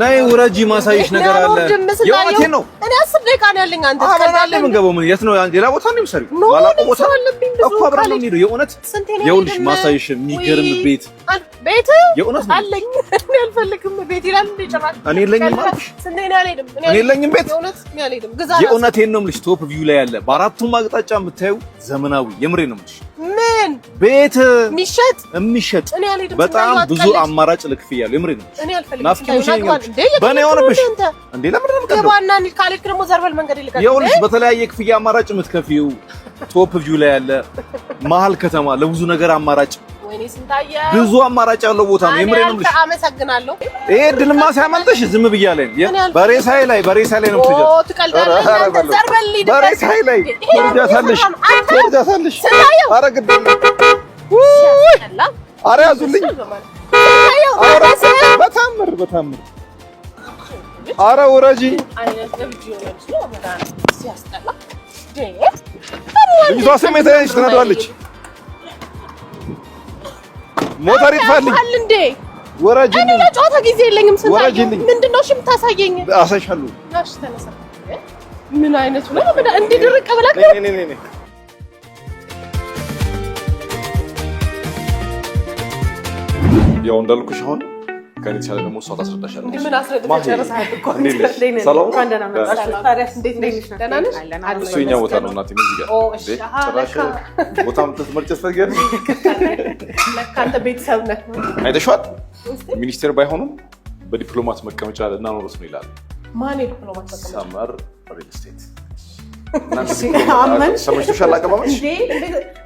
ናይ ወራጂ ማሳይሽ ነገር አለ የውቴ ነው እኔ 10 ደቂቃ ነው ያለኝ አንተ አባላለ ምን ገበው ምን የት ነው ሌላ ቦታ ነው የሚሰሪው ማላቆ ቦታ እኮ አብረን ነው የሚሄደው የእውነት ይኸውልሽ ማሳይሽ የሚገርም ቤት የእውነት አለኝ እኔ አልፈልግም ቤት ይላል እንደ ጨራሽ እኔ የለኝም ማለት ስንቴ ነው ያለኝ እኔ የለኝም ቤት የእውነት ነው ያለኝ ግዛ የእውነቴን ነው የምልሽ ቶፕ ቪው ላይ ያለ በአራቱም አቅጣጫ የምታዩ ዘመናዊ የምሬ ነው የምልሽ ምን ቤት የሚሸጥ በጣም ብዙ አማራጭ ልክፍያለሁ የምሬ ነው እኔ አልፈልግም በኔ ሆነብሽ እንዴ ለምን ነው የምትቀደው የዋናን ካልክ ደግሞ ዘርበል መንገድ ይልካል ይኸውልሽ በተለያየ ክፍያ አማራጭ የምትከፊው ቶፕ ቪው ላይ ያለ መሀል ከተማ ለብዙ ነገር አማራጭ ወይኔ ስንታየ ብዙ አማራጭ ያለው ቦታ ነው የምሬ ነው የምልሽ አመሰግናለሁ ይሄ ድልማ ሳይመልጥሽ ዝም ብያለኝ በሬሳይ ላይ ነው ኦ ትቀልዳለህ ዘርበል ሊድ በሬሳይ ላይ ወርጃታለሽ አረግደም አረ ያዙልኝ በታምር አረ ወራጂ ልጅቷ ስሜት አይነሽ ትነዳለች ሞተር ይጥፋልኝ እንዴ ወራጂ እኔ ለጨዋታ ጊዜ የለኝም ስንታየው ምንድነው እሺ የምታሳየኝ አሳይሻለሁ እሺ ተነሳ ምን አይነቱ ነው እንዴ ድርቅ ብለህ ነኝ ያው እንዳልኩሽ አሁን ከኔ ተሻለ ደግሞ እሷ ታስረዳሻለች ምን አስረዳሽ ጨርሰሃል እኮ ሰላም ካንደና መጣሽ ታዲያስ እንዴት ነሽ ደህና ነሽ እሱ የኛ ቦታ ነው እናቴ እዚህ ጋር ኦ እሺ ቦታም ተመርጨት ፈገር ለካንተ ቤተሰብ ነህ አይተሽዋል ሚኒስቴር ባይሆኑም በዲፕሎማት መቀመጫ እናኖርስ ነው ይላል ማን ዲፕሎማት መቀመጫ ሰመር ሪል ስቴት እናንተ ሰምተሻል አቀባበልሽ እንዴ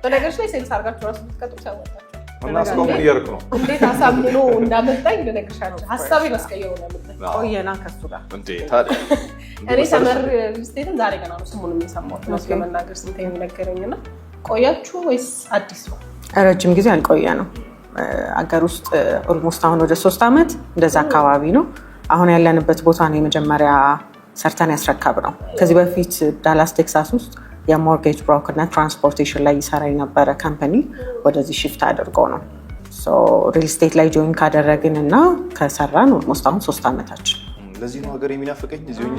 በነገርሽ ላይ ሴልስ አድርጋችሁ ራስ ብትቀጥሩ ያወጣችሁ እና እስካሁን እያደረኩ ነው እንዴት አሳምኖ እንዳመጣኝ ልነግርሻለሁ ሐሳቤን አስቀየው ነው ያመጣኝ ቆየና ከሱ ጋር እንዴ ታዲያ እኔ ሰመር ስቴትን ዛሬ ገና ነው ስሙን የሰማሁት ነው ለመናገር ስንት የሚነገረኝና ቆያችሁ ወይስ አዲስ ነው ረጅም ጊዜ አልቆየ ነው አገር ውስጥ ኦልሞስት አሁን ወደ 3 አመት እንደዛ አካባቢ ነው አሁን ያለንበት ቦታ ነው የመጀመሪያ ሰርተን ያስረካብ ነው ከዚህ በፊት ዳላስ ቴክሳስ ውስጥ የሞርጌጅ ብሮከር እና ትራንስፖርቴሽን ላይ ይሰራ የነበረ ካምፓኒ ወደዚህ ሽፍት አድርጎ ነው ሶ ሪል ስቴት ላይ ጆይን ካደረግን እና ከሰራን ኦልሞስት አሁን 3 አመታችን ለዚህ ነው ሀገር የሚናፍቀኝ እዚህ ሆኜ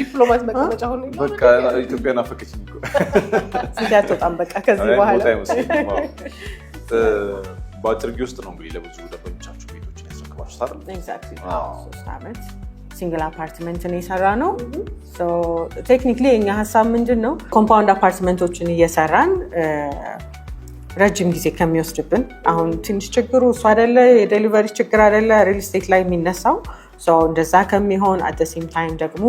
ዲፕሎማት መቀመጫ ሆነ በቃ ኢትዮጵያ ናፈቀችኝ እኮ ሲዳት በጣም በቃ ከዚህ በኋላ በአጭር ጊዜ ውስጥ ነው እንግዲህ ለብዙ ደንበኞቻችሁ ቤቶችን ያስረክባችሁ አይደል ኤግዛክትሊ 3 አመት ሲንግል አፓርትመንት ነው የሰራ ነው ሶ ቴክኒካሊ የኛ ሐሳብ ምንድነው ኮምፓውንድ አፓርትመንቶችን እየሰራን ረጅም ጊዜ ከሚወስድብን አሁን ትንሽ ችግሩ እሱ አይደለ የዴሊቨሪ ችግር አይደለ ሪል ስቴት ላይ የሚነሳው ሶ እንደዛ ከሚሆን አት ዘ ሴም ታይም ደግሞ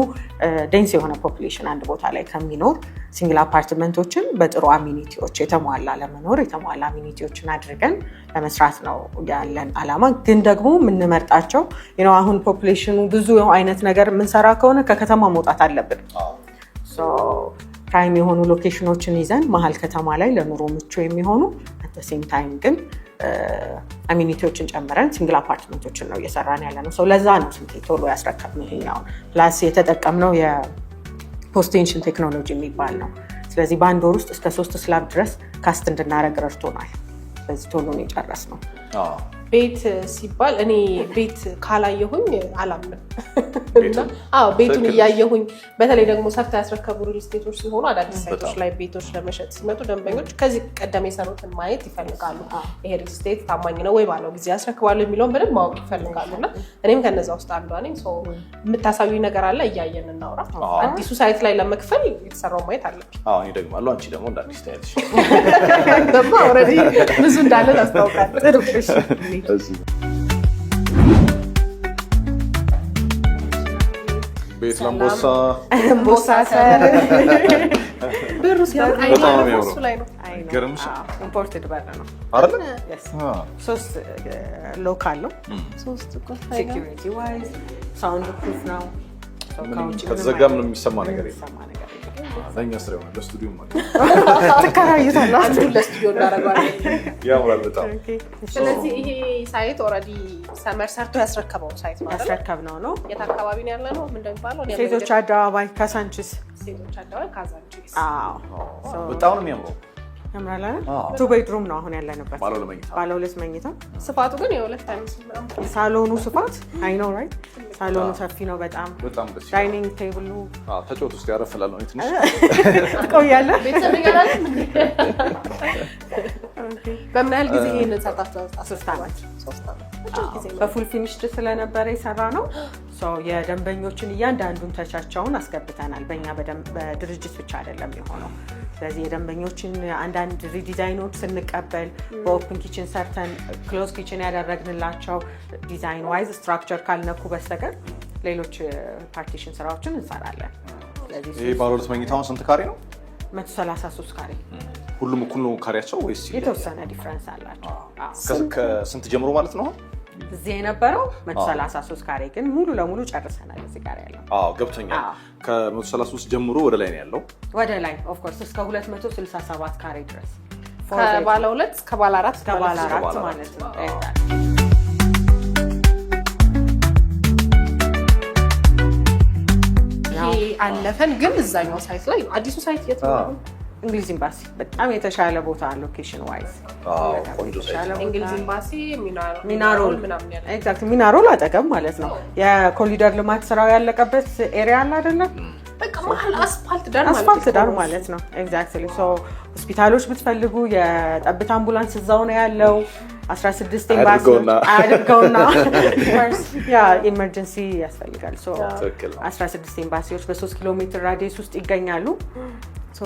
ዴንስ የሆነ ፖፑሌሽን አንድ ቦታ ላይ ከሚኖር ሲንግል አፓርትመንቶችን በጥሩ አሚኒቲዎች የተሟላ ለመኖር የተሟላ አሚኒቲዎችን አድርገን ለመስራት ነው ያለን አላማ ግን ደግሞ የምንመርጣቸው አሁን ፖፑሌሽኑ ብዙ አይነት ነገር የምንሰራ ከሆነ ከከተማ መውጣት አለብን ሶ ፕራይም የሆኑ ሎኬሽኖችን ይዘን መሀል ከተማ ላይ ለኑሮ ምቹ የሚሆኑ አት ዘ ሴም ታይም ግን አሚኒቲዎችን ጨምረን ሲንግል አፓርትመንቶችን ነው እየሰራን ያለ ነው ሰው ለዛ ነው ስንት ቶሎ ያስረከብነው ይሄኛው ፕላስ የተጠቀምነው የፖስት ቴንሽን ቴክኖሎጂ የሚባል ነው ስለዚህ በአንድ ወር ውስጥ እስከ 3 ስላብ ድረስ ካስት እንድናደርግ ረድቶናል ስለዚህ ቶሎ ነው የጨረስነው ቤት ሲባል እኔ ቤት ካላየሁኝ አላምንም አዎ ቤቱን እያየሁኝ በተለይ ደግሞ ሰርታ ያስረከቡ ሪል ስቴቶች ሲሆኑ አዳዲስ ሳይቶች ላይ ቤቶች ለመሸጥ ሲመጡ ደንበኞች ከዚህ ቀደም የሰሩትን ማየት ይፈልጋሉ ይሄ ሪል ስቴት ታማኝ ነው ወይ ባለው ጊዜ ያስረክባሉ የሚለውን በደንብ ማወቅ ይፈልጋሉና እኔም ከነዛ ውስጥ አንዷ ነኝ ሶ የምታሳዩኝ ነገር አለ እያየን እናውራ አዲሱ ሳይት ላይ ለመክፈል የተሰራው ማየት አለብኝ አዎ እኔ ደግሞ አለው አንቺ ደግሞ እንዳዲስ ታያለሽ ደግሞ ኦሬዲ ብዙ እንዳለ ታስታውቃለህ ጥሩ እሺ ቤት ለምቦሳ ሰር ብሩ ሲያምር አይደለም እሱ ላይ ነው ገርምሽ ኢምፖርትድ በር ነው አይደል ሶስት ሎካል ነው 3 እኮ ሴኩሪቲ ዋይዝ ሳውንድ ፕሩፍ ነው ከዘጋም ነው የሚሰማ ነገር የለም ለኛ ስራ ነው ለስቱዲዮ ማለት ተከራይታለሁ አንዱ ለስቱዲዮ እናደርጋለን ያምራል በጣም ስለዚህ ይሄ ሳይት ኦሬዲ ሰመር ሰርቶ ያስረከበው ሳይት ማለት ያስረከብነው ነው የት አካባቢ ነው ያለ ነው ምንድነው የሚባለው ሴቶች አደባባይ ካሳንቺስ ሴቶች አደባባይ ካዛንቺስ አዎ በጣም ነው የሚያምረው ያምራል አይደል? 2 ቤድሩም ነው አሁን ያለንበት። ባለ 2 መኝታ። ስፋቱ ግን የሁለት አይመስልም። ሳሎኑ ስፋት አይ ኖ ራይት። ሳሎኑ ሰፊ ነው በጣም ደስ ዳይኒንግ ቴብሉ ተጫውቶ ውስጥ ያረፈላል ነው ትንሽ ትቆያለህ። ቤተሰብ ይገራል። በምን ያህል ጊዜ ይሄንን ሰርታችሁ? 3 ዓመት። በፉል ፊኒሽድ ስለነበረ የሰራ ነው። የደንበኞችን እያንዳንዱን ተቻቸውን አስገብተናል። በእኛ በድርጅት ብቻ አይደለም የሆነው። ስለዚህ የደንበኞችን አንዳንድ ሪዲዛይኖች ስንቀበል በኦፕን ኪችን ሰርተን ክሎዝ ኪችን ያደረግንላቸው ዲዛይን ዋይዝ ስትራክቸር ካልነኩ በስተቀር ሌሎች ፓርቲሽን ስራዎችን እንሰራለን። ይሄ ባለ 2 መኝታውን ስንት ካሬ ነው? 133 ካሬ። ሁሉም እኩል ነው ካሬያቸው ወይስ የተወሰነ ዲፍረንስ አላቸው? ከስንት ጀምሮ ማለት ነው? እዚህ የነበረው 133 ካሬ ግን ሙሉ ለሙሉ ጨርሰናል። እዚህ ጋር ያለው ገብቶኛል። ከ133 ጀምሮ ወደ ላይ ነው ያለው። ወደ ላይ ኦፍ ኮርስ እስከ 267 ካሬ ድረስ ከባለ 2 እስከ ባለ 4 ማለት ነው። ይሄ አለፈን ግን እዛኛው ሳይት ላይ አዲሱ ሳይት የት ነው? እንግሊዝ ኤምባሲ በጣም የተሻለ ቦታ ሎኬሽን ዋይዝ ቆንጆ ሳይት። እንግሊዝ ኤምባሲ ሚናሮል ምናምን ያለው ኤግዛክት ሚናሮል አጠገብ ማለት ነው። የኮሪደር ልማት ስራው ያለቀበት ኤሪያ አለ አይደለ? በቃ መሀል አስፋልት ዳር ማለት ነው። ኤግዛክትሊ ሆስፒታሎች ብትፈልጉ የጠብታ አምቡላንስ እዛው ነው ያለው። 16 ኤምባሲ አድርገውና ኢመርጀንሲ ያስፈልጋል። 16 ኤምባሲዎች በ3 ኪሎ ሜትር ራዲየስ ውስጥ ይገኛሉ።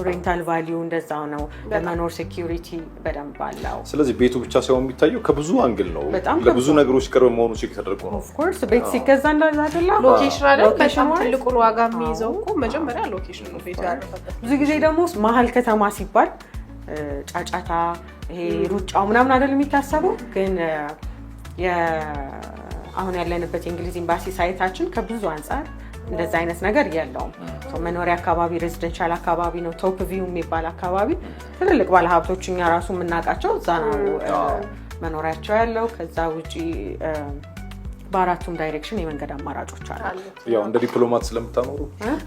ሬንታል ቫሊዩ እንደዛው ነው። ለመኖር ሴኪዩሪቲ በደንብ አለው። ስለዚህ ቤቱ ብቻ ሳይሆን የሚታየው ከብዙ አንግል ነው። ለብዙ ነገሮች ቅርብ መሆኑ ቼክ ተደርጎ ነው። ኦፍ ኮርስ ቤት ሲገዛ እንደዛ አይደለ? ሎኬሽን አይደል? በጣም ትልቁን ዋጋ የሚይዘው እኮ መጀመሪያ ሎኬሽን ነው። ቤቱ ያረፈበት ብዙ ጊዜ ደግሞ መሀል ከተማ ሲባል ጫጫታ ይሄ ሩጫው ምናምን አይደል የሚታሰበው። ግን አሁን ያለንበት የእንግሊዝ ኤምባሲ ሳይታችን ከብዙ አንጻር እንደዛ አይነት ነገር የለውም። መኖሪያ አካባቢ ሬዚደንሻል አካባቢ ነው። ቶፕ ቪው የሚባል አካባቢ ትልልቅ ባለሀብቶች እኛ ራሱ የምናውቃቸው እዛ ነው መኖሪያቸው ያለው። ከዛ ውጪ በአራቱም ዳይሬክሽን የመንገድ አማራጮች አሉ። ያው እንደ ዲፕሎማት ስለምታኖሩ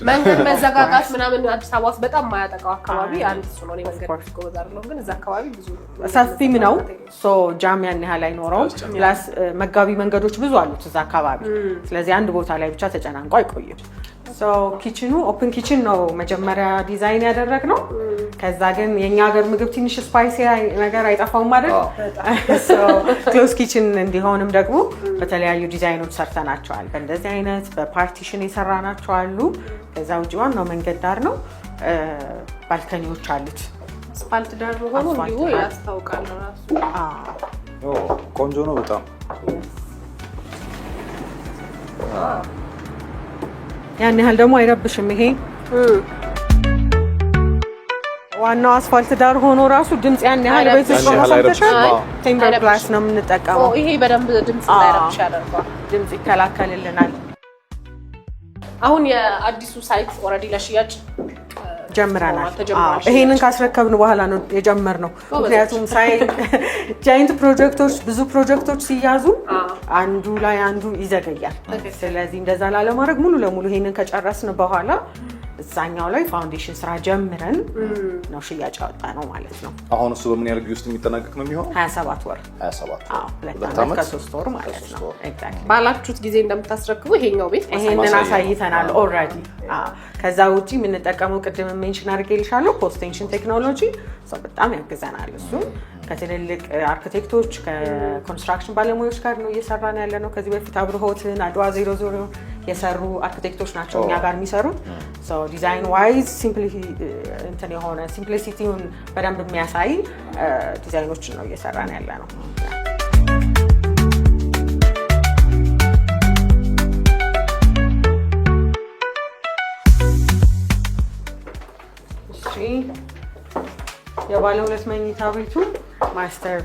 መንገድ መዘጋጋት ምናምን አዲስ አበባ ውስጥ በጣም ማያጠቃው አካባቢ አንድ እሱ ነው። መንገድ ጎዛር ነው ግን እዛ አካባቢ ብዙ ሰፊም ነው። ጃም ያን ያህል አይኖረውም። ፕላስ መጋቢ መንገዶች ብዙ አሉት እዛ አካባቢ። ስለዚህ አንድ ቦታ ላይ ብቻ ተጨናንቆ አይቆይም። ኪችኑ ኦፕን ኪችን ነው መጀመሪያ ዲዛይን ያደረግነው። ከዛ ግን የኛ ሀገር ምግብ ትንሽ ስፓይሲ ነገር አይጠፋውም አይደል? ክሎዝ ኪችን እንዲሆንም ደግሞ በተለያዩ ዲዛይኖች ሰርተናቸዋል። በእንደዚህ አይነት በፓርቲሽን የሰራናቸው አሉ። ከዛ ውጭ ዋናው መንገድ ዳር ነው። ባልከኒዎች አሉት። አስፋልት ዳር ሆኖ እንዲሁ ያስታውቃል ራሱ። ቆንጆ ነው በጣም። ያን ያህል ደግሞ አይረብሽም። ይሄ ዋናው አስፋልት ዳር ሆኖ ራሱ ድምጽ ያን ያህል ቤትሽ ነው ሰምተሻል። ቴምበር ግላስ ነው የምንጠቀመው። ይሄ በደንብ ድምጽ እንዳይረብሽ ያደርጋል። ድምጽ ይከላከልልናል። አሁን የአዲሱ ሳይት ኦልሬዲ ለሽያጭ ጀምረናል። ይሄንን ካስረከብን በኋላ ነው የጀመርነው። ምክንያቱም ጃይንት ፕሮጀክቶች ብዙ ፕሮጀክቶች ሲያዙ አንዱ ላይ አንዱ ይዘገያል። ስለዚህ እንደዛ ላለማድረግ ሙሉ ለሙሉ ይሄንን ከጨረስን በኋላ እዛኛው ላይ ፋውንዴሽን ስራ ጀምረን ነው ሽያጭ ያወጣ ነው ማለት ነው። አሁን እሱ በምን ያህል ጊዜ ውስጥ የሚጠናቀቅ ነው የሚሆነው? 27 ወር 2 ዓመት ከ3 ወር ማለት ነው። ኤግዛክትሊ ባላችሁት ጊዜ እንደምታስረክቡ ይሄኛው ቤት ይሄንን አሳይተናል ኦልሬዲ። ከዛ ውጪ የምንጠቀመው ቅድም ሜንሽን አድርጌልሻለሁ ፖስት ቴንሽን ቴክኖሎጂ በጣም ያግዘናል። እሱ ከትልልቅ አርኪቴክቶች ከኮንስትራክሽን ባለሙያዎች ጋር ነው እየሰራን ያለ ነው። ከዚህ በፊት አብርሆትን አድዋ 00 የሰሩ አርኪቴክቶች ናቸው እኛ ጋር የሚሰሩት። ዲዛይን ዋይዝ ሲምፕሊሲቲውን በደንብ የሚያሳይ ዲዛይኖችን ነው እየሰራን ያለ ነው። የባለ 2 መኝታ ቤቱ ማስተር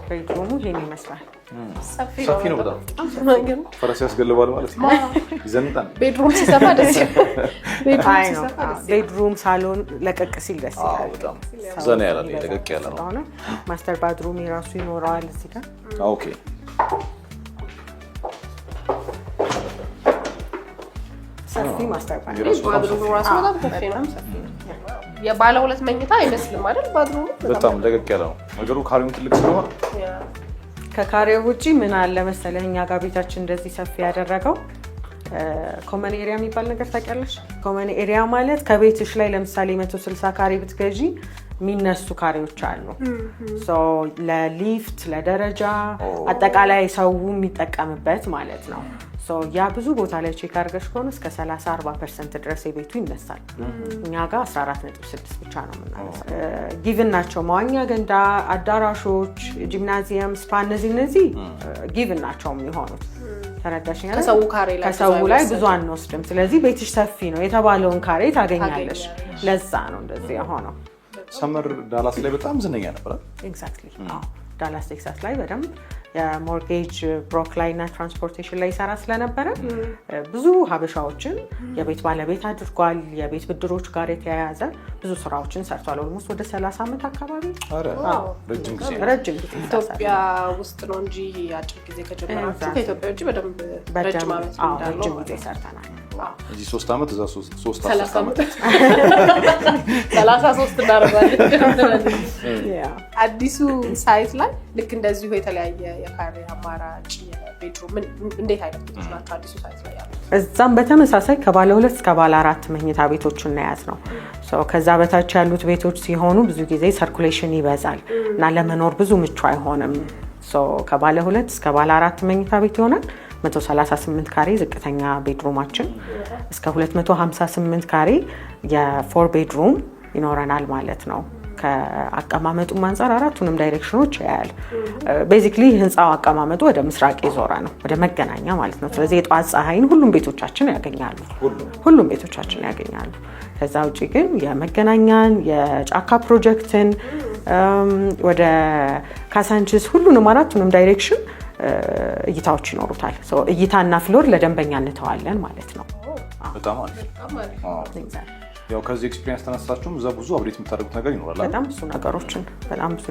ቤድሩሙ ይሄን ይመስላል። ሰፊ ነው በጣም ፈረስ ያስገልባል ማለት ነው። ይዘንጣል። ቤድሩም ሲሰፋ ደስ ይላል። ቤድሩም ሳሎን ለቀቅ ሲል ደስ ይላል። በጣም ዘና ያለ ለቀቅ ያለ ነው። ማስተር ባድሩም የራሱ ይኖረዋል እዚህ ጋር። ኦኬ ሰፊ ማስተር ባድሩም ራሱ በጣም ሰፊ ነው። የባለ ሁለት መኝታ አይመስልም አይደል? ባድሩም በጣም ለቀቅ ያለ ነው ነገሩ። ካሬው ትልቅ ስለሆነ ከካሬው ውጪ ምን አለ መሰለህ እኛ ጋር ቤታችን እንደዚህ ሰፊ ያደረገው ኮመን ኤሪያ የሚባል ነገር ታውቂያለሽ? ኮመን ኤሪያ ማለት ከቤትሽ ላይ ለምሳሌ 160 ካሬ ብትገዢ የሚነሱ ካሬዎች አሉ። ለሊፍት ለደረጃ አጠቃላይ ሰው የሚጠቀምበት ማለት ነው። ያ ብዙ ቦታ ላይ ቼክ አድርገሽ ከሆነ እስከ 30-40% ድረስ የቤቱ ይነሳል። እኛ ጋር 14.6 ብቻ ነው የምናነሳው። ጊቭን ናቸው። መዋኛ ገንዳ፣ አዳራሾች፣ ጂምናዚየም፣ ስፓ እነዚህ ጊቭን ናቸው የሚሆኑት። ተረዳሽኝ? ከሰው ላይ ብዙ አንወስድም። ስለዚህ ቤትሽ ሰፊ ነው የተባለውን ካሬ ታገኛለሽ። ለዛ ነው እንደዚህ የሆነው። ሰመር ዳላስ ላይ በጣም ዝነኛ ነበር። ኤግዛክትሊ። ዳላስ ቴክሳስ ላይ በደንብ የሞርጌጅ ብሮክ ላይ እና ትራንስፖርቴሽን ላይ ይሰራ ስለነበረ ብዙ ሀበሻዎችን የቤት ባለቤት አድርጓል። የቤት ብድሮች ጋር የተያያዘ ብዙ ስራዎችን ሰርቷል። ኦልሞስት ወደ 30 ዓመት አካባቢ ረጅም ጊዜ ኢትዮጵያ ውስጥ ነው እንጂ አጭር ጊዜ ከጀመራችሁ ከኢትዮጵያ ውጭ በደንብ ረጅም ዓመት እንዳለው ጊዜ ሰርተናል። እዚህ 3 ዓመት እዛ 3 ዓመት 33 እናደርጋለን። አዲሱ ሳይት ላይ ልክ እንደዚሁ የተለያየ የካሬ አማራጭ የቤድሩም እንዴት አይነት ቤቶች ናቸው አዲሱ ሳይት ላይ ያሉት? እዛም በተመሳሳይ ከባለ 2 እስከ ባለ 4 መኝታ ቤቶችን እናያዝ ነው። ከዛ በታች ያሉት ቤቶች ሲሆኑ ብዙ ጊዜ ሰርኩሌሽን ይበዛል እና ለመኖር ብዙ ምቹ አይሆንም። ከባለ 2 እስከ ባለ 4 መኝታ ቤት ይሆናል። 138 ካሬ ዝቅተኛ ቤድሩማችን እስከ 258 ካሬ የ4 ቤድሩም ይኖረናል ማለት ነው። ከአቀማመጡ አንፃር አራቱንም ዳይሬክሽኖች ያያል። ቤዚክሊ ህንፃው አቀማመጡ ወደ ምስራቅ የዞረ ነው፣ ወደ መገናኛ ማለት ነው። ስለዚህ የጧት ፀሐይን ሁሉም ቤቶቻችን ያገኛሉ። ከዛ ውጪ ግን የመገናኛን የጫካ ፕሮጀክትን ወደ ካሳንቺስ ሁሉንም አራቱንም ዳይሬክሽን እይታዎች ይኖሩታል። እይታና ፍሎር ለደንበኛ እንተዋለን ማለት ነው። በጣም አሪፍ። ያው ከዚህ ኤክስፒሪየንስ ተነሳችሁም እዛ ብዙ አብዴት የምታደርጉት ነገር ይኖራል። በጣም ብዙ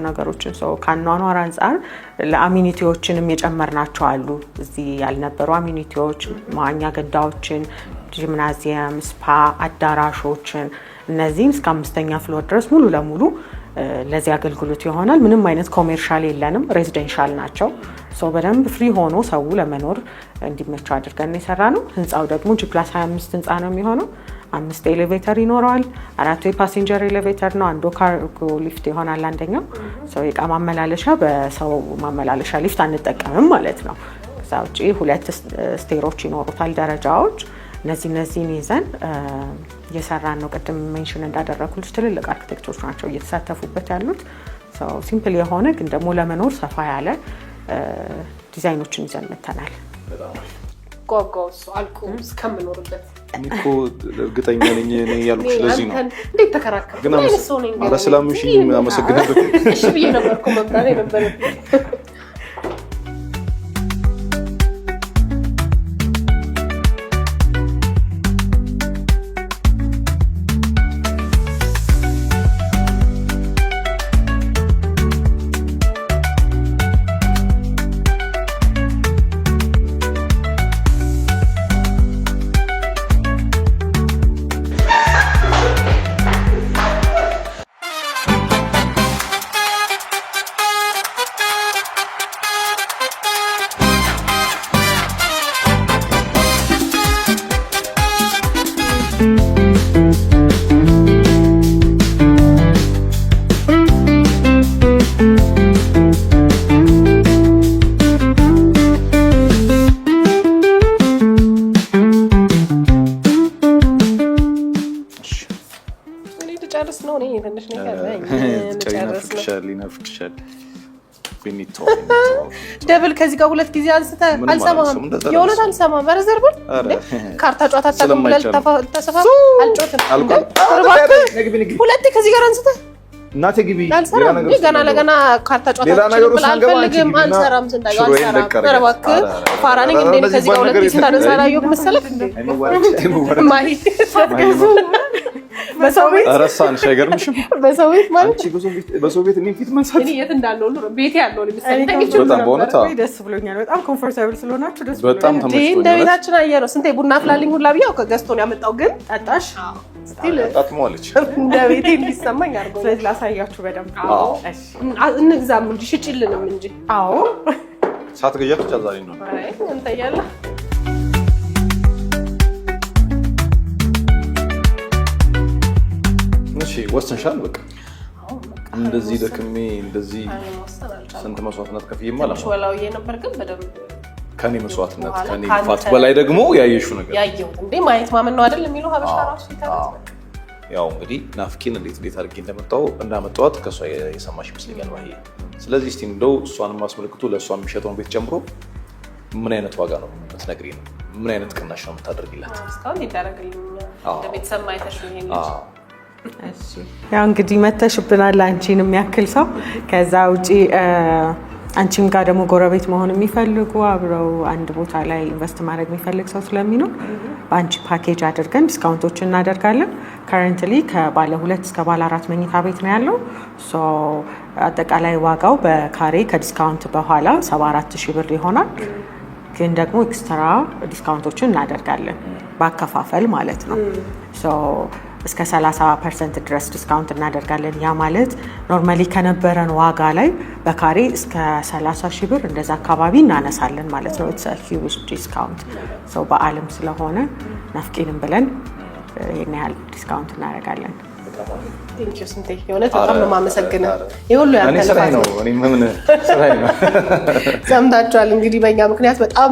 ነገሮችን ከአኗኗር አንጻር ለአሚኒቲዎችንም የጨመርናቸው አሉ። እዚህ ያልነበሩ አሚኒቲዎች መዋኛ ገንዳዎችን፣ ጂምናዚየም፣ ስፓ አዳራሾችን እነዚህም እስከ 5ኛ ፍሎር ድረስ ሙሉ ለሙሉ ለዚህ አገልግሎት ይሆናል። ምንም አይነት ኮሜርሻል የለንም፣ ሬዚደንሻል ናቸው። በደንብ ፍሪ ሆኖ ሰው ለመኖር እንዲመቸው አድርገን የሰራ ነው። ህንፃው ደግሞ G+25 ህንፃ ነው የሚሆነው። 5 ኤሌቬተር ይኖረዋል። 4 የፓሴንጀር ኤሌቬተር ነው። አንዱ ካርጎ ሊፍት ይሆናል። አንደኛው የእቃ ማመላለሻ በሰው ማመላለሻ ሊፍት አንጠቀምም ማለት ነው። ከዛ ውጪ 2 ስቴሮች ይኖሩታል፣ ደረጃዎች። እነዚህን ይዘን እየሰራን ነው። ቅድም ሜንሽን እንዳደረኩልሽ ትልልቅ አርኪቴክቶች ናቸው እየተሳተፉበት ያሉት። ሲምፕል የሆነ ግን ደግሞ ለመኖር ሰፋ ያለ ዲዛይኖችን ይዘን መተናል። ጓጓው እሱ አልቆ እስከምኖርበት እኮ እርግጠኛ ነኝ ያልኩሽ። ለዚህ ነው እንዴት ተከራከረ ግን ስለምሽኝ አመሰግናለሁ። እሺ ብዬ ነበርኩ መብራት ነበር። ደብል ከዚህ ጋር 2 ጊዜ አንስተ አልሰማህም? የሆነ አልሰማህም? በረዘርብል ካርታ ጨዋታ ተቀምጠል ተሰፋ አልጮትም። ሁለቴ ከዚህ ጋር አንስተ እናቴ ግቢ ገና ለገና ካርታ ጨዋታ አልፈልግም፣ አንሰራም። ስንታጋ አንሰራም። በረባክ ፋራ ነኝ እንዴ? ከዚህ ጋር 2 ጊዜ ታነሳላየው መሰለህ እንዴ? ማሂ በሰው ቤት ረሳን አይገርምሽም? በሰው ቤት ማለት በሰው ቤት እኔ ፊት መንሳት እኔ የት እንዳለው ነው ቤት ያለው በጣም በእውነት ደስ ብሎኛል። በጣም ኮምፎርታብል ስለሆናችሁ ደስ በጣም ብሎኛል። እንደ ቤታችን አየነው። ስንቴ ቡና አፍላልኝ ሁላ ብያው ከገዝቶ ነው ያመጣው። ግን ጠጣሽ ስቲል ታጥሟለች እንደ ቤቴ እንዲሰማኝ አድርጎ። ስለዚህ ላሳያችሁ በደንብ። እሺ እንግዛም እንጂ ሽጭልንም እንጂ። አዎ ሳትገዣለች አዛኝ ነው እንተ እያለ እሺ ወሰንሻል። በቃ እንደዚህ ደክሜ እንደዚህ ስንት መስዋዕትነት ከፍዬማ ወላውዬ ነበር። ግን በደንብ ከኔ መስዋዕትነት ከኔ ፋት በላይ ደግሞ ያየሽው ነገር ያየሁት እንዴ ማየት ማመን ነው አይደል የሚለው ሀበሻ ራሱ ይታወቅ። ያው እንግዲህ ናፍቂን እንዴት አድርጌ እንዳመጣኋት ከሷ የሰማሽ ይመስለኛል ባይ። ስለዚህ እስቲ እንደው እሷንም አስመልክቶ ለእሷ የሚሸጠውን ቤት ጨምሮ ምን አይነት ዋጋ ነው የምትነግሪኝ? ምን አይነት ቅናሽ ነው የምታደርጊላት? እስካሁን ይደረግልኝ ለቤተሰብ ማይተሽ ነው ይሄን ልጅ። እሺ ያው እንግዲህ መተሽብናል አንቺን የሚያክል ሰው። ከዛ ውጪ አንቺም ጋር ደግሞ ጎረቤት መሆን የሚፈልጉ አብረው አንድ ቦታ ላይ ኢንቨስት ማድረግ የሚፈልግ ሰው ስለሚኖር በአንቺ ፓኬጅ አድርገን ዲስካውንቶች እናደርጋለን። ከረንትሊ ከባለ 2 እስከ ባለ 4 መኝታ ቤት ነው ያለው። ሶ አጠቃላይ ዋጋው በካሬ ከዲስካውንት በኋላ 74,000 ብር ይሆናል። ግን ደግሞ ኤክስትራ ዲስካውንቶችን እናደርጋለን በአከፋፈል ማለት ነው። ሶ እስከ 30% ድረስ ዲስካውንት እናደርጋለን። ያ ማለት ኖርማሊ ከነበረን ዋጋ ላይ በካሬ እስከ 30,000 ብር እንደዛ አካባቢ እናነሳለን ማለት ነው። ኢትስ አ ሂውጅ ዲስካውንት። ሶ በዓልም ስለሆነ ናፍቂንም ብለን ይሄን ያህል ዲስካውንት እናደርጋለን። ቴንክ ዩ ስንቴ የሆነ በጣም ነው የማመሰግነው። ይሁሉ ያንተለፋ ነው እኔ ምን ስራዬ ነው። ሰምታችኋል እንግዲህ በእኛ ምክንያት በጣም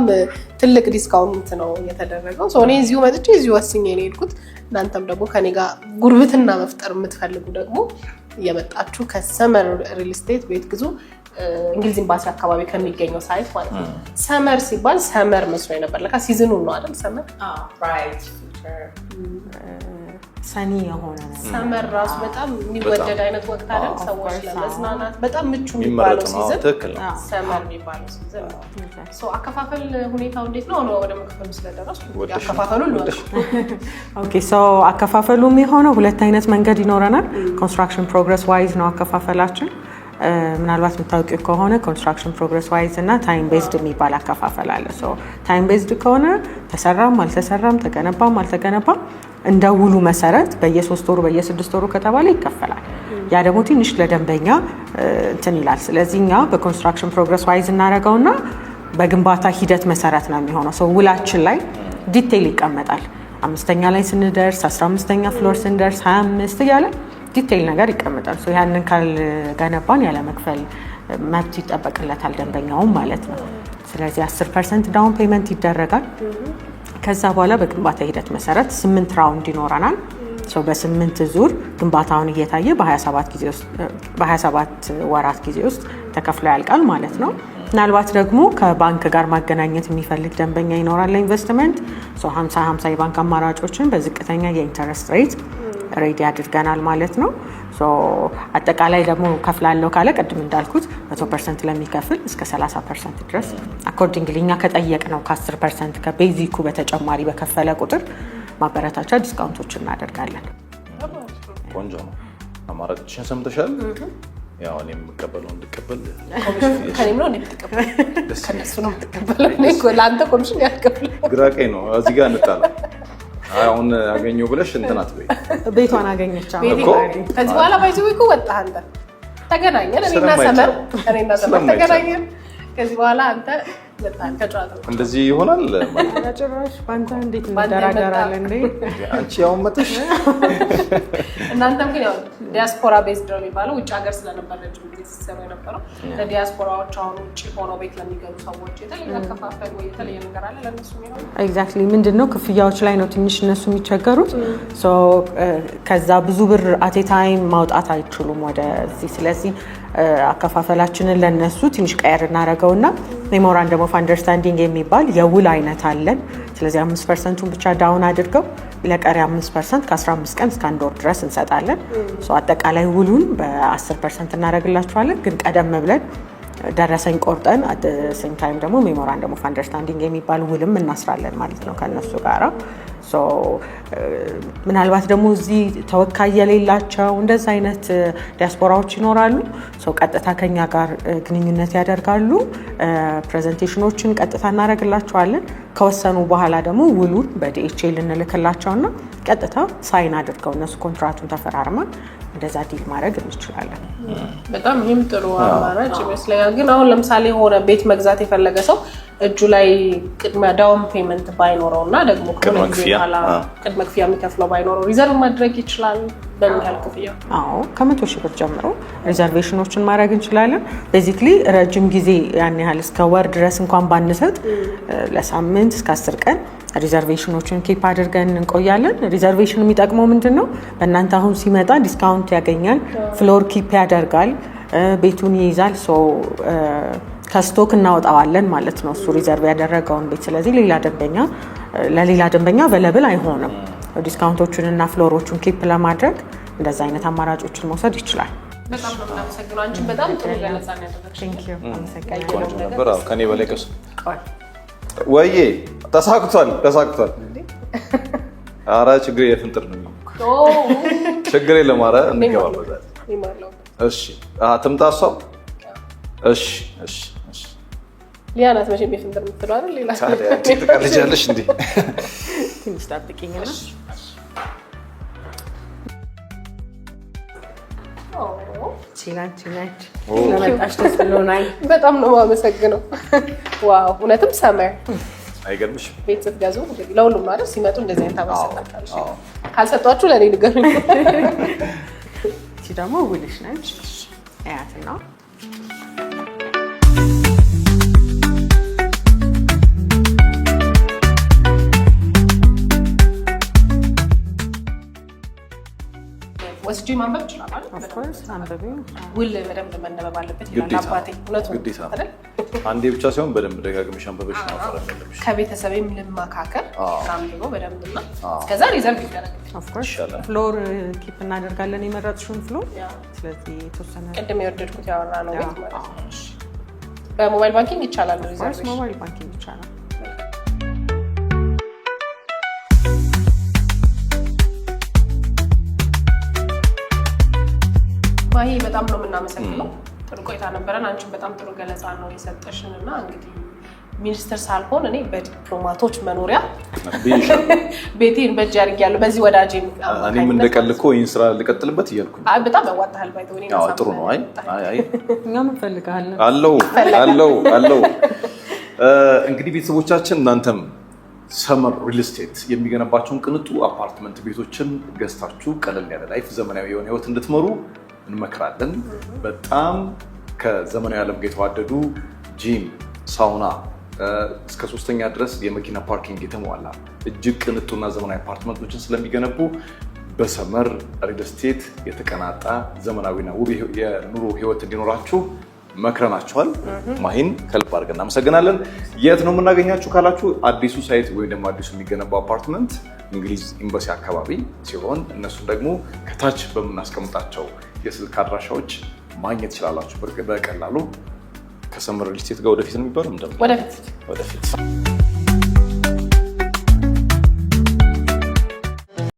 ትልቅ ዲስካውንት ነው የተደረገው። ሶ እኔ እዚሁ መጥቼ እዚሁ ወስኜ ነው የሄድኩት። እናንተም ደግሞ ከኔ ጋር ጉርብትና መፍጠር የምትፈልጉ ደግሞ እየመጣችሁ ከሰመር ሪል ስቴት ቤት ግዙ። እንግሊዝ ኤምባሲ አካባቢ ከሚገኘው ሳይት ማለት ነው። ሰመር ሲባል ሰመር መስሎኝ ነበር። ለካ ሲዝኑ ነው አይደል? ሰመር ብራይት ሰኒ የሆነ ሰመር ራሱ በጣም የሚወደድ አይነት ወቅት አይደል? ሰዎች ለመዝናናት በጣም ምቹ የሚባለው ሲዝን ሰመር የሚባለው ሲዝን ነው። ሶ አከፋፈል ሁኔታው እንዴት ነው? ነው ወደ መከፈሉ ስለደረስኩ አከፋፈሉ ነው። ኦኬ ሶ አከፋፈሉ የሚሆነው ሁለት አይነት መንገድ ይኖረናል። ኮንስትራክሽን ፕሮግረስ ዋይዝ ነው አከፋፈላችን። ምናልባት የምታውቂው ከሆነ ኮንስትራክሽን ፕሮግረስ ዋይዝ እና ታይም ቤዝድ የሚባል አከፋፈል አለ። ሶ ታይም ቤዝድ ከሆነ ተሰራም አልተሰራም ተገነባም አልተገነባም እንደ ውሉ መሰረት በየ3 ወሩ በየ6 ወሩ ከተባለ ይከፈላል። ያ ደግሞ ትንሽ ለደንበኛ እንትን ይላል። ስለዚህ እኛ በኮንስትራክሽን ፕሮግረስ ዋይዝ እናደርገውና በግንባታ ሂደት መሰረት ነው የሚሆነው። ሶ ውላችን ላይ ዲቴይል ይቀመጣል። 5ኛ ላይ ስንደርስ 15ኛ ፍሎር ስንደርስ 25 እያለ ዲቴይል ነገር ይቀመጣል። ሶ ያንን ካልገነባን ያለ መክፈል መብት ይጠበቅለታል ደንበኛውም ማለት ነው። ስለዚህ 10% ዳውን ፔመንት ይደረጋል። ከዛ በኋላ በግንባታ ሂደት መሰረት 8 ራውንድ ይኖረናል። በ8 ዙር ግንባታውን እየታየ በ27 ወራት ጊዜ ውስጥ ተከፍሎ ያልቃል ማለት ነው። ምናልባት ደግሞ ከባንክ ጋር ማገናኘት የሚፈልግ ደንበኛ ይኖራል ለኢንቨስትመንት 50 የባንክ አማራጮችን በዝቅተኛ የኢንተረስት ሬት ሬዲ አድርገናል ማለት ነው። አጠቃላይ ደግሞ ከፍላለው ካለ ቅድም እንዳልኩት 100% ለሚከፍል እስከ 30% ድረስ አኮርዲንግሊ እኛ ከጠየቅነው ከ10% ከቤዚኩ በተጨማሪ በከፈለ ቁጥር ማበረታቻ ዲስካውንቶች እናደርጋለን። ቆንጆ ነው። አማራጮችን ሰምተሻል። ያው እኔ የምቀበለው እንድቀበል ከኔም ነው እንድትቀበል ከነሱ ነው የምትቀበለው። እኔ ለአንተ ኮሚሽን ያልከፍል ግራ ቀኝ ነው። እዚህ ጋር እንጣላ አሁን አገኘው ብለሽ እንትን አትበይ። ቤቷን አገኘች እኮ ከዚህ በኋላ ባይዘው እኮ ወጣህ አንተ። ተገናኘን እኔና ሰመር ተገናኘን። ከዚህ በኋላ አንተ ወጣህ ከጨዋታው። እንደዚህ ይሆናል ማለት ጭራሽ ባንተ እንዴት እንደራደራለን እንዴ? አንቺ ያው መጥሽ እናንተም ግን ያው ዲያስፖራ ቤዝድ ነው የሚባለው ውጭ ሀገር ስለነበር ረጅም ጊዜ ሲሰሩ የነበረው ለዲያስፖራዎች አሁን ውጭ ሆነው ቤት ለሚገቡ ሰዎች የተለየ አከፋፈል ወይ የተለየ ነገር አለ ለነሱ ነው። ኤግዛክትሊ ምንድነው ክፍያዎች ላይ ነው ትንሽ እነሱ የሚቸገሩት። ሶ ከዛ ብዙ ብር አቴ ታይም ማውጣት አይችሉም ወደዚህ። ስለዚህ አከፋፈላችንን ለነሱ ትንሽ ቀየር እናደርገውና ሜሞራንደም ኦፍ አንደርስታንዲንግ የሚባል የውል አይነት አለን። ስለዚህ 5%ቱን ብቻ ዳውን አድርገው ለቀሪ 5% ከ15 ቀን እስከ 1 ወር ድረስ እንሰጣለን። አጠቃላይ ውሉን በ10% እናደርግላችኋለን። ግን ቀደም ብለን ደረሰኝ ቆርጠን ሴም ታይም ደግሞ ሜሞራንደም ኦፍ አንደርስታንዲንግ የሚባል ውልም እናስራለን ማለት ነው ከነሱ ጋራ። ምናልባት ደግሞ እዚህ ተወካይ የሌላቸው እንደዛ አይነት ዲያስፖራዎች ይኖራሉ። ቀጥታ ከኛ ጋር ግንኙነት ያደርጋሉ። ፕሬዘንቴሽኖችን ቀጥታ እናደርግላቸዋለን። ከወሰኑ በኋላ ደግሞ ውሉን በዲኤችኤል እንልክላቸውና ቀጥታ ሳይን አድርገው እነሱ ኮንትራቱን ተፈራርመን እንደዛ ዲል ማድረግ እንችላለን። በጣም ይህም ጥሩ አማራጭ ይመስለኛል። ግን አሁን ለምሳሌ ሆነ ቤት መግዛት የፈለገ ሰው እጁ ላይ ቅድመ ዳውን ፔመንት ባይኖረው እና ደግሞ ቅድመ ክፍያ የሚከፍለው ባይኖረው ሪዘርቭ ማድረግ ይችላል? በምን ያህል ክፍያ? አዎ ከ100,000 ብር ጀምሮ ሪዘርቬሽኖችን ማድረግ እንችላለን። ቤዚክሊ ረጅም ጊዜ ያን ያህል እስከ ወር ድረስ እንኳን ባንሰጥ ለሳምንት እስከ 10 ቀን ሪዘርቬሽኖችን ኪፕ አድርገን እንቆያለን። ሪዘርቬሽን የሚጠቅመው ምንድነው? በእናንተ አሁን ሲመጣ ዲስካውንት ያገኛል፣ ፍሎር ኪፕ ያደርጋል፣ ቤቱን ይይዛል። ከስቶክ እናወጣዋለን ማለት ነው እሱ ሪዘርቭ ያደረገውን ቤት። ስለዚህ ለሌላ ደንበኛ አቬለብል አይሆንም። ዲስካውንቶቹን እና ፍሎሮቹን ኪፕ ለማድረግ እንደዛ አይነት አማራጮችን መውሰድ ይችላል። በጣም ነው የምናመሰግነው። አንቺ በጣም ጥሩ ገለጻ ነው ያደረግሽው። ቆንጆ ነበር። ከኔ በላይ ቀስ ወይዬ ተሳክቷል። ኧረ ችግር የፍንጥር ነው። ችግር የለም። ኧረ እንገባበታለን። እሺ ትምጣ እሷ። እሺ ሊያ ናት መቼም የፍንጥር የምትለው አይደል? ሌላ ትቀልጃለሽ እንዴ? ትንሽ ጠብቂኝና ስለመጣሽ ደስ ብሎናል። በጣም ነው የማመሰግነው። ዋው እውነትም ሰመር አይገርምሽም? ቤት ስትገዙ እንግዲህ ለሁሉም ማለት ሲመጡ እንደዚህ አይነት አመሰግናለሁ። ካልሰጧችሁ ለእኔ ንገሩኝ። እቺ ደግሞ ውልሽ ነች። አያትና ወስጄ ማንበብ ይችላል አይደል? ውል በደንብ መነበብ አለበት ይላል አባቴ። እውነቱን ግዴታ ነው። አንዴ ብቻ ሳይሆን በደንብ ደጋግመሽ አንበበሽ ነው አፈረለብሽ። ከቤተሰቤም ልማካከል አንብቦ በደንብና እስከዛ ሪዘርቭ ይደረጋል። ፍሎር ኪፕ እናደርጋለን የመረጥሽውን ፍሎር። ስለዚህ የተወሰነ ቅድም የወደድኩት ያወራ ነው ቤት ማለት ነው። በሞባይል ባንኪንግ ይቻላል ሪዘርቭ? ሞባይል ባንኪንግ ይቻላል። ማሂ በጣም ነው የምናመሰግነው። ጥሩ ቆይታ ነበረን። አንቺም በጣም ጥሩ ገለጻ ነው የሰጠሽን እና እንግዲህ ሚኒስትር ሳልሆን እኔ በዲፕሎማቶች መኖሪያ ቤቴን በእጅ አድርጌያለሁ። በዚህ ወዳጄ እኔም እንደቀልኮ ይህን ስራ ልቀጥልበት እያልኩኝ በጣም ያዋጣሃል። ባይተወኔ ጥሩ ነው። እኛም እንፈልጋለን። አለው እንግዲህ ቤተሰቦቻችን እናንተም ሰመር ሪል ስቴት የሚገነባቸውን ቅንጡ አፓርትመንት ቤቶችን ገዝታችሁ ቀለል ያለ ላይፍ ዘመናዊ የሆነ ህይወት እንድትመሩ እንመክራለን። በጣም ከዘመናዊ ዓለም ጋር የተዋደዱ ጂም፣ ሳውና እስከ 3ኛ ድረስ የመኪና ፓርኪንግ የተሟላ እጅግ ቅንጡና ዘመናዊ አፓርትመንቶችን ስለሚገነቡ በሰመር ሪል ስቴት የተቀናጣ ዘመናዊና ውብ የኑሮ ህይወት እንዲኖራችሁ መክረናችኋል። ማሂን ከልብ አድርገን እናመሰግናለን። የት ነው የምናገኛችሁ ካላችሁ አዲሱ ሳይት ወይም ደግሞ አዲሱ የሚገነባው አፓርትመንት እንግሊዝ ኤምባሲ አካባቢ ሲሆን እነሱን ደግሞ ከታች በምናስቀምጣቸው የስልክ አድራሻዎች ማግኘት ትችላላችሁ በቀላሉ። ከሰመር ሪል ስቴት ጋር ወደፊት ነው የሚባለው? ወደፊት